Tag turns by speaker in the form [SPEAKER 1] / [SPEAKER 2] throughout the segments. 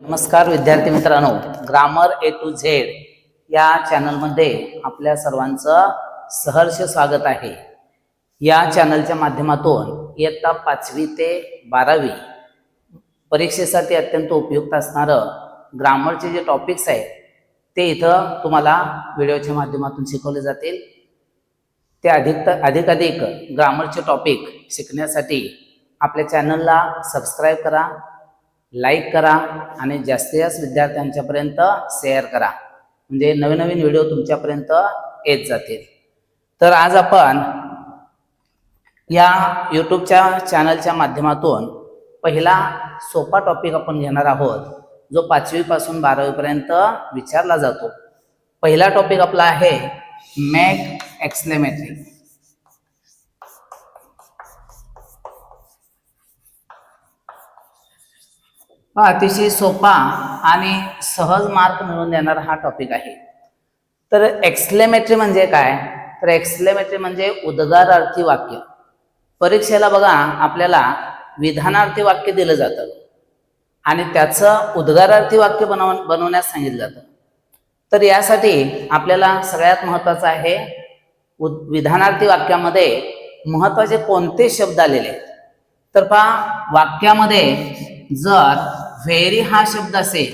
[SPEAKER 1] नमस्कार विद्यार्थी मित्रांनो, ग्रामर ए टू झेड या चॅनलमध्ये आपल्या सर्वांचं सहर्ष स्वागत आहे। या चॅनलच्या माध्यमातून इयत्ता 5वी ते 12वी परीक्षेसाठी अत्यंत उपयुक्त असणारं ग्रामरचे जे टॉपिक्स आहेत ते इथं तुम्हाला व्हिडिओच्या माध्यमातून शिकवले जातील। ते अधिक ग्रामरचे टॉपिक शिकण्यासाठी आपल्या चॅनलला सबस्क्राईब करा, लाईक करा आणि जास्तीत जास्त विद्यार्थ्यांच्यापर्यंत शेअर करा, म्हणजे नवीन नवीन व्हिडिओ तुमच्यापर्यंत येत जातील। तर आज आपण या यूट्यूबच्या चॅनलच्या माध्यमातून पहिला सोपा टॉपिक आपण घेणार आहोत, जो 5वी पासून 12वी पर्यंत विचारला जातो। पहिला टॉपिक आपला आहे मेक एक्सक्लेमेटरी। अतिशय सोपा आणि सहज मार्क मिळवून देणारा हा टॉपिक आहे। तर एक्सक्लेमेटरी म्हणजे काय? तर एक्सक्लेमेटरी म्हणजे उद्गारार्थी वाक्य। परीक्षेला बघा आपल्याला विधानार्थी वाक्य दिलं जातं आणि त्याचं उद्गारार्थी वाक्य बनवण्यास सांगितलं जातं। तर यासाठी आपल्याला सगळ्यात महत्त्वाचं आहे विधानार्थी वाक्यामध्ये महत्त्वाचे कोणते शब्द आलेले आहेत। तर पहा, वाक्यामध्ये जर व्हेरी हा शब्द असेल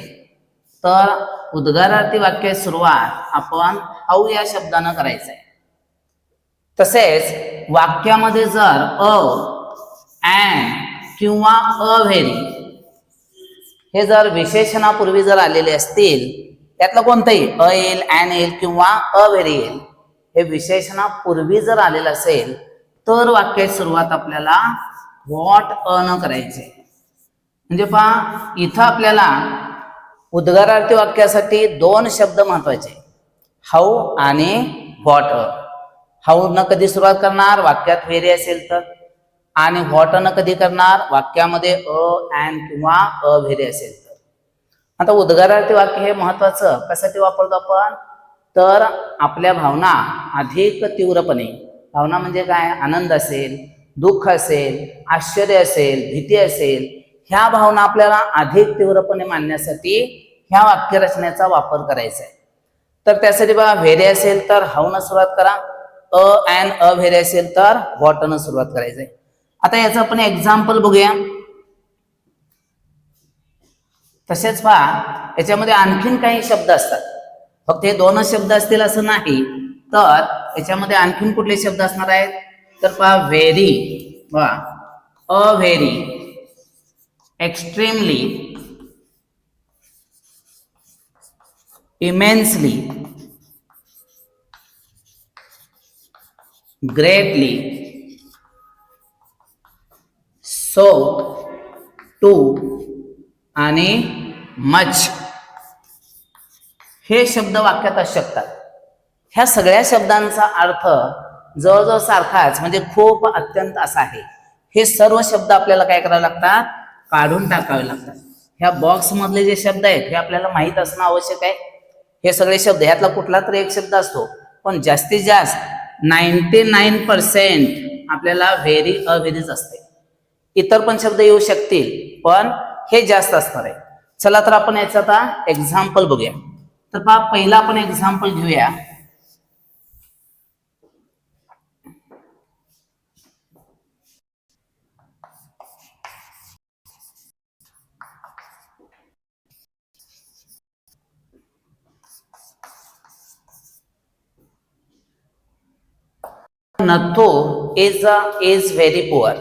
[SPEAKER 1] तर उद्गारार्थी वाक्य सुरुवात आपण हाऊ या शब्दानं करायचं आहे। तसेच वाक्यामध्ये जर अँड किंवा व्हेरी हे जर विशेषणापूर्वी जर आलेले असतील, त्यातलं कोणतंही येईल, अँड येईल किंवा व्हेरी येईल, हे विशेषणापूर्वी जर आलेलं असेल तर वाक्याची सुरुवात आपल्याला व्हॉट न करायचे। म्हणजे पहा, इथं आपल्याला उद्गारार्थी वाक्यासाठी दोन शब्द महत्वाचे, हाऊ आणि व्हॉट। हाऊ न कधी सुरुवात करणार? वाक्यात व्हेरी असेल तर, आणि व्हॉट न कधी करणार? वाक्यामध्ये अँड किंवा व्हेरी असेल तर। आता उद्गारार्थी वाक्य हे महत्वाचं कशासाठी वापरतो आपण? तर आपल्या भावना अधिक तीव्रपणे, भावना म्हणजे काय? आनंद असेल, दुःख असेल, आश्चर्य असेल, भीती असेल, ह्या भावना आपल्याला अधिक तीव्रपणे मांडण्यासाठी ह्या वाक्यरचनेचा वापर करायचा आहे। तर त्यासाठी बघा, व्हेरी असेल तर हाऊ न सुरुवात करा, अँड व्हेरी असेल तर व्हॉट न सुरुवात करायचं आहे। आता याचं आपण एक्झाम्पल बघूया। तसेच पहा, याच्यामध्ये आणखीन काही शब्द असतात, फक्त हे दोनच शब्द असतील असं नाही, तर याच्यामध्ये आणखीन कुठले शब्द असणार आहेत? तर पहा, very, very, extremely, immensely, greatly, so, too आणि मच हे शब्द वाक्यात असू शकतात। ह्या सगळ्या शब्दांचा अर्थ जवळजवळ सारखाच, म्हणजे खूप अत्यंत असा आहे। हे सर्व शब्द आपल्याला काय करावे लागतात? काढून टाकावे लागतात। ह्या बॉक्स मधले जे शब्द आहेत हे आपल्याला माहित असणं आवश्यक आहे। हे सगळे शब्द, ह्यातला कुठला तरी एक शब्द असतो, पण जास्तीत जास्त 99% आपल्याला व्हेरी अव्हेरीच असते। इतर पण शब्द येऊ शकतील, पण हे जास्त असणार आहे। चला तर आपण याचा आता एक्झाम्पल बघूया। तर पहा, पहिला आपण एक्झाम्पल घेऊया। नथो इज व्हेरी पुअर।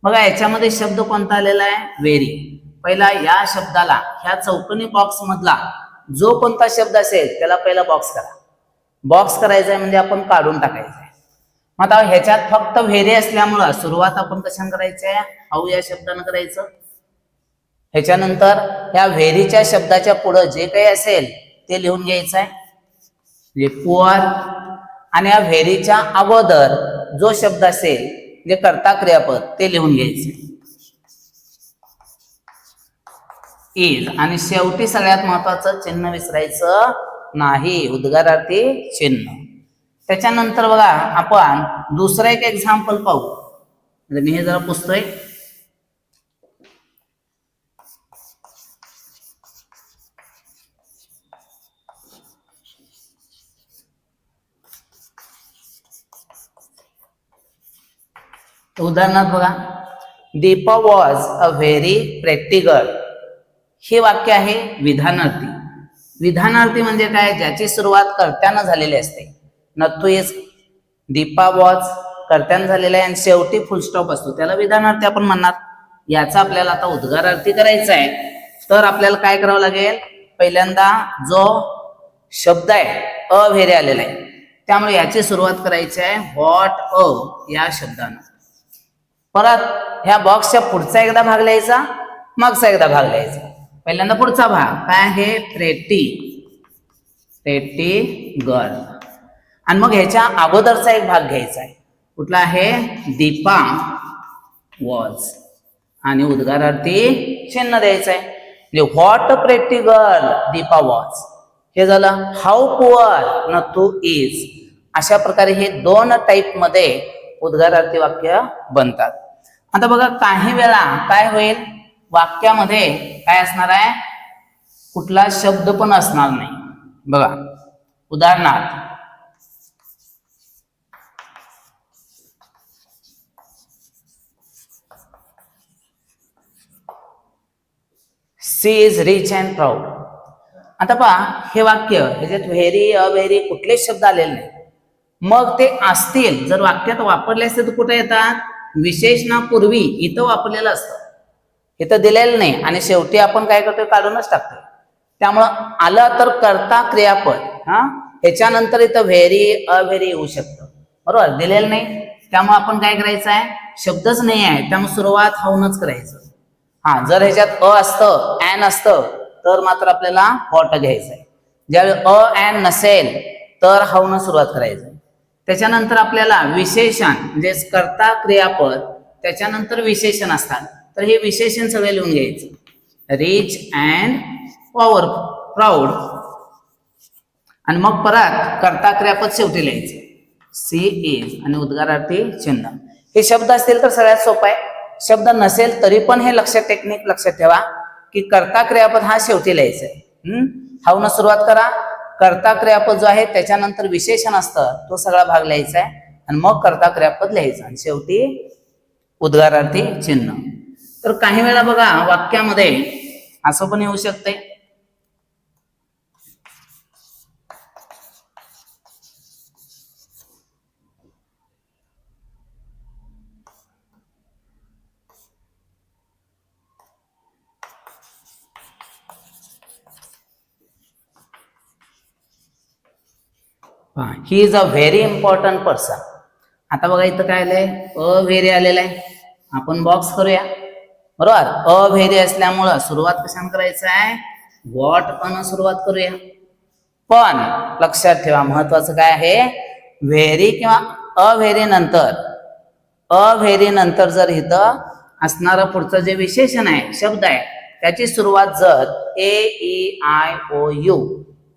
[SPEAKER 1] बघा, याच्यामध्ये शब्द कोणता आलेला आहे? व्हेरी। पहिला या शब्दाला, ह्या चौकोनी बॉक्स मधला जो कोणता शब्द असेल त्याला पहिला बॉक्स करा। बॉक्स करायचा आहे म्हणजे आपण काढून टाकायचं आहे। मग आता ह्याच्यात फक्त व्हेरी असल्यामुळं सुरुवात आपण कशाने करायची आहे? हाऊ या शब्दानं करायचं। ह्याच्यानंतर ह्या व्हेरीच्या शब्दाच्या पुढे जे काही असेल ते लिहून घ्यायचं आहे, म्हणजे पुअर। आणि या व्हेरीच्या अगोदर जो शब्द असेल, जे कर्ता क्रियापद, ते लिहून घ्यायचे, इज। आणि शेवटी सगळ्यात महत्वाचं चिन्ह विसरायचं नाही, उद्गारार्थी चिन्ह। त्याच्यानंतर बघा, आपण दुसरं एक एक्झाम्पल पाहू। म्हणजे मी हे जरा पुसतोय। उदाहरणार्थ बघा, Deepa was a very pretty girl. हे वाक्य आहे विधानार्थी. विधानार्थी म्हणजे काय, ज्याची सुरुवात कर्त्यानं झालेली असते. नथू इज, दीपा वॉज कर्त्यानं झालेला आहे आणि शेवटी फुलस्टॉप असतो, त्याला विधानार्थी आपण म्हणणार. याचा आपल्याला आता उद्गारार्थी करायचा आहे. तर आपल्याला काय करावं लागेल, पहिल्यांदा जो शब्द आहे अव्हेरी आलेला आहे, त्यामुळे याची सुरुवात करायची आहे व्हॉट अ या शब्दानं. परत ह्या बॉक्सच्या पुढचा एकदा भाग लिहायचा, मागचा एकदा भाग लिहायचा. पहिल्यांदा पुढचा भाग काय आहे, प्रेटी गर्ल. आणि मग ह्याच्या अगोदरचा एक भाग घ्यायचा आहे, कुठला आहे, दीपा वॉज, आणि उद्गारार्थी चिन्ह द्यायचं आहे. म्हणजे what pretty girl Deepa was, हे झालं. How poor Nathu is. अशा प्रकारे हे दोन टाईप मध्ये उद्गारार्थी वाक्य बनतात. आता बघा, काही वेळा काय होईल, वाक्यामध्ये काय असणार आहे, कुठला शब्द पण असणार नाही. बघा उदाहरणार्थ, she is rich and proud. आता पहा, हे वाक्य ह्याच्यात व्हेरी अव्हेरी कुठलेच शब्द आलेले नाही. मग ते असतील, जर वाक्यात वापरले असते तर कुठे येतात, विशेषणापूर्वी इथं वापरलेलं असतं, इथं दिलेलं नाही, आणि शेवटी आपण काय करतोय, काढूनच टाकतोय. त्यामुळं आलं तर कर्ता क्रियापद, ह्याच्यानंतर इथं व्हेरी अव्हेरी येऊ शकतं, बरोबर, दिलेलं नाही. त्यामुळे आपण काय करायचं आहे, शब्दच नाही आहे त्यामुळे सुरुवात हाऊनच करायचं. जर ह्याच्यात अ असतं, ॲन असतं, तर मात्र आपल्याला व्हॉट घ्यायचं आहे. ज्यावेळी अ ॲन नसेल तर हाऊन सुरुवात करायचं. त्याच्यानंतर आपल्याला विशेषण म्हणजे कर्ता क्रियापद, त्याच्यानंतर विशेषण असतात, तर हे विशेषण सगळे लिहून घ्यायचं, रिच अँड प्राऊड. आणि मग परत कर्ता क्रियापद शेवटी लिहायचं, सी इज, आणि उद्गारार्थी चिन्ह. हे शब्द असतील तर सगळ्यात सोपं आहे. शब्द नसेल तरी पण हे टेक्निक लक्षात ठेवा की कर्ता क्रियापद हा शेवटी लिहायचा आहे. हाऊन सुरुवात करा, कर्ता क्रियापद जो आहे त्याच्यानंतर विशेषण असतं, तो सगळा भाग लिहायचा आहे, आणि मग कर्ता क्रियापद लिहायचं, आणि शेवटी उद्गारार्थी चिन्ह. तर काही वेळा बघा वाक्यामध्ये असं पण येऊ शकते, he is a very important person. आता बघा इथं काय आलंय, अव्हेरी आलेलं आहे. आपण बॉक्स करूया, बरोबर. अव्हेरी असल्यामुळं सुरुवात कशाने करायचं आहे, व्हॉट अन सुरुवात करूया. पण लक्षात ठेवा, महत्वाचं काय आहे, व्हेरी किंवा अव्हेरी नंतर जर इथं असणारं पुढचं जे विशेषण आहे, शब्द आहे, त्याची सुरुवात जर ए ई आय ओ यू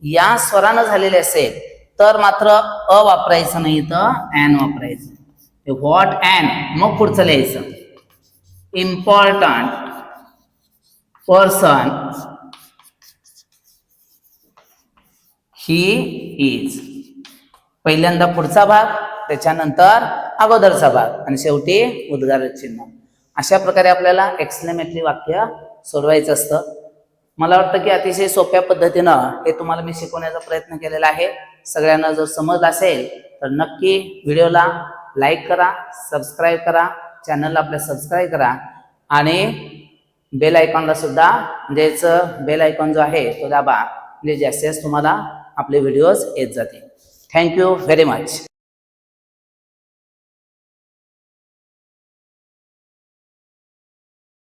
[SPEAKER 1] या स्वरानं झालेली असेल तर मात्र अ वापरायचं नाही, तर ॲन वापरायचं. व्हॉट ॲन, मग पुढचं लिहायचं, इम्पॉर्टंट पर्सन ही इज. पहिल्यांदा पुढचा भाग, त्याच्यानंतर अगोदरचा भाग, आणि शेवटी उद्गार चिन्ह. अशा प्रकारे आपल्याला एक्सक्लेमेटरी वाक्य सोडवायचं असतं. मला वाटतं की अतिशय सोप्या पद्धतीनं हे तुम्हाला मी शिकवण्याचा प्रयत्न केलेला आहे. सगळ्यांना जर समजलं असेल तर नक्की व्हिडिओला लाईक करा, सबस्क्राईब करा, चॅनलला आपल्या सबस्क्राईब करा, आणि बेल आयकॉनला सुद्धा, म्हणजेच बेल आयकॉन जो आहे तो दाबा, म्हणजे जास्तीत जास्त तुम्हाला आपले व्हिडिओज येत जातील. Thank you very much.